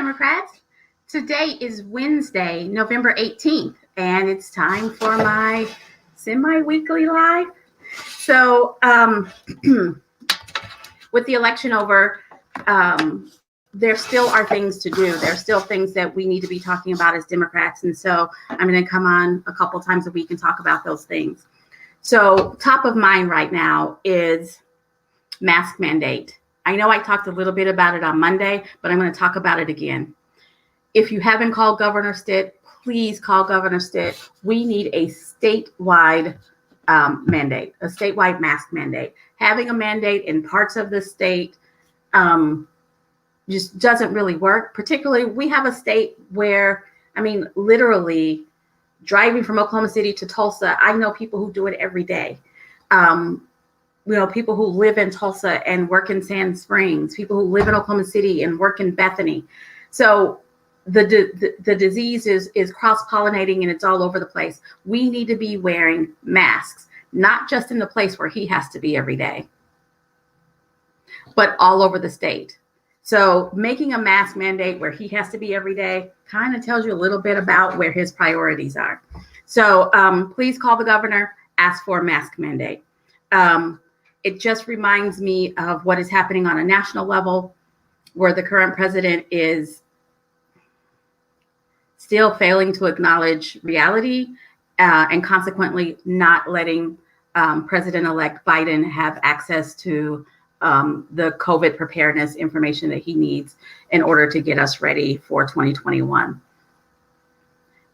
Democrats. Today is Wednesday, November 18th, and it's time for my semi-weekly live. So with the election over, there still are things to do. There are still things that we need to be talking about as Democrats. And so I'm going to come on a couple times a week and talk about those things. So top of mind right now is mask mandate. I know I talked a little bit about it on Monday, but I'm going to talk about it again. If you haven't called Governor Stitt, please call Governor Stitt. We need a statewide mandate, a statewide mask mandate. Having a mandate in parts of the state just doesn't really work. Particularly, we have a state where, literally driving from Oklahoma City to Tulsa, I know people who do it every day. People who live in Tulsa and work in Sand Springs, people who live in Oklahoma City and work in Bethany. So the disease is cross-pollinating and it's all over the place. We need to be wearing masks, not just in the place where he has to be every day, but all over the state. So making a mask mandate where he has to be every day kind of tells you a little bit about where his priorities are. So please call the governor, ask for a mask mandate. It just reminds me of what is happening on a national level, where the current president is still failing to acknowledge reality and consequently not letting President-elect Biden have access to the COVID preparedness information that he needs in order to get us ready for 2021.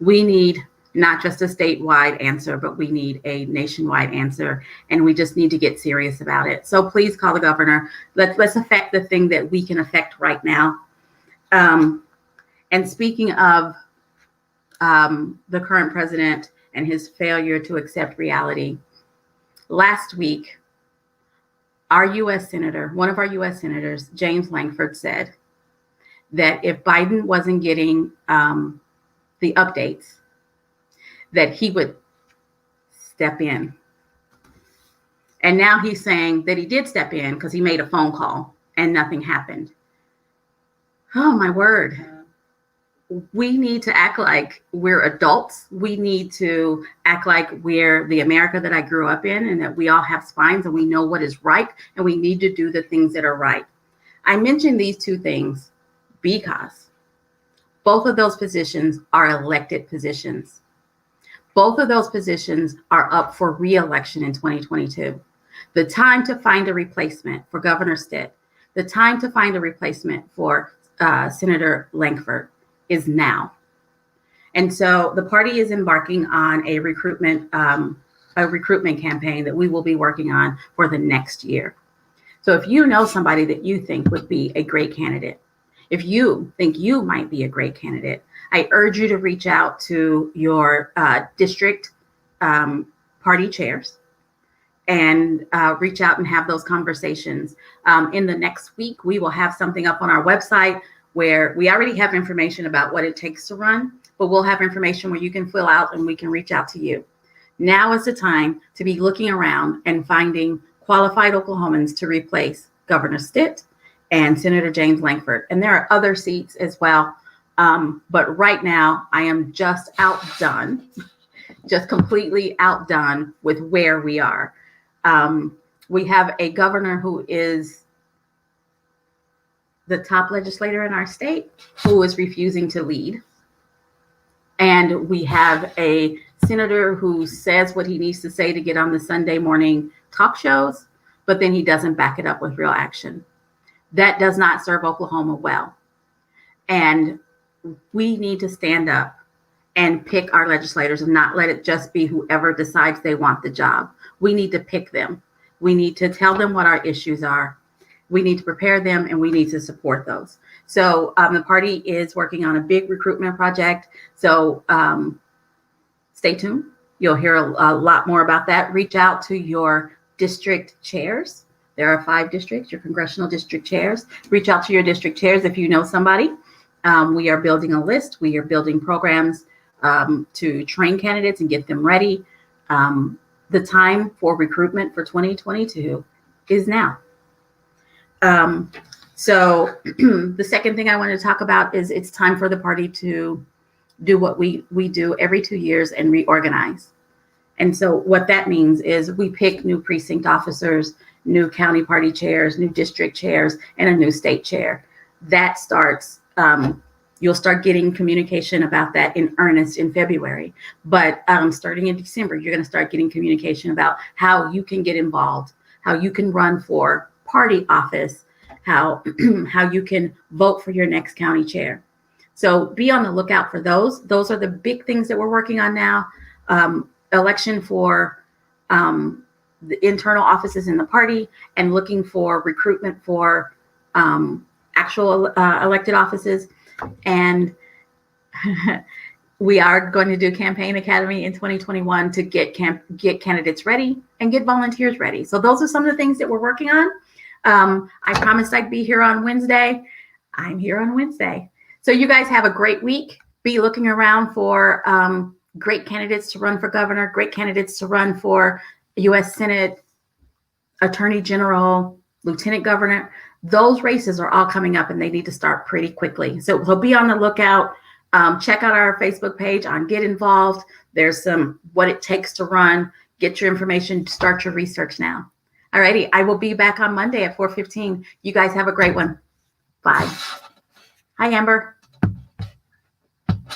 We need not just a statewide answer, but we need a nationwide answer, and we just need to get serious about it. So please call the governor. Let's affect the thing that we can affect right now. And speaking of the current president and his failure to accept reality, last week, one of our U.S. senators, James Lankford, said that if Biden wasn't getting the updates, that he would step in. And now he's saying that he did step in because he made a phone call and nothing happened. Oh, my word. We need to act like we're adults. We need to act like we're the America that I grew up in, and that we all have spines and we know what is right, and we need to do the things that are right. I mentioned these two things because both of those positions are elected positions. Both of those positions are up for re-election in 2022. The time to find a replacement for Governor Stitt, the time to find a replacement for Senator Lankford is now. And so the party is embarking on a recruitment campaign that we will be working on for the next year. So if you know somebody that you think would be a great candidate, if you think you might be a great candidate, I urge you to reach out to your district party chairs and reach out and have those conversations. In the next week, we will have something up on our website where we already have information about what it takes to run, but we'll have information where you can fill out and we can reach out to you. Now is the time to be looking around and finding qualified Oklahomans to replace Governor Stitt and Senator James Lankford. And there are other seats as well. But right now I am just outdone, just completely outdone with where we are. We have a governor who is the top legislator in our state who is refusing to lead. And we have a senator who says what he needs to say to get on the Sunday morning talk shows, but then he doesn't back it up with real action. That does not serve Oklahoma well. And we need to stand up and pick our legislators and not let it just be whoever decides they want the job. We need to pick them. We need to tell them what our issues are. We need to prepare them, and we need to support those. So the party is working on a big recruitment project. So stay tuned. You'll hear a lot more about that. Reach out to your district chairs. There are 5 districts, your congressional district chairs. Reach out to your district chairs if you know somebody. We are building a list. We are building programs to train candidates and get them ready. The time for recruitment for 2022 is now. So the second thing I want to talk about is it's time for the party to do what we do every 2 years and reorganize. And so what that means is we pick new precinct officers, new county party chairs, new district chairs, and a new state chair. That starts, you'll start getting communication about that in earnest in February. But starting in December, you're going to start getting communication about how you can get involved, how you can run for party office, how you can vote for your next county chair. So be on the lookout for those. Those are the big things that we're working on now. Election for the internal offices in the party, and looking for recruitment for actual elected offices. And we are going to do Campaign Academy in 2021 to get candidates ready and get volunteers ready. So those are some of the things that we're working on. I promised I'd be here on Wednesday. I'm here on Wednesday. So you guys have a great week. Be looking around for great candidates to run for governor, great candidates to run for U.S. Senate, Attorney General, Lieutenant Governor. Those races are all coming up and they need to start pretty quickly. So be on the lookout. Check out our Facebook page on Get Involved. There's some what it takes to run. Get your information, start your research now. All righty. I will be back on Monday at 4:15. You guys have a great one. Bye. Hi, Amber.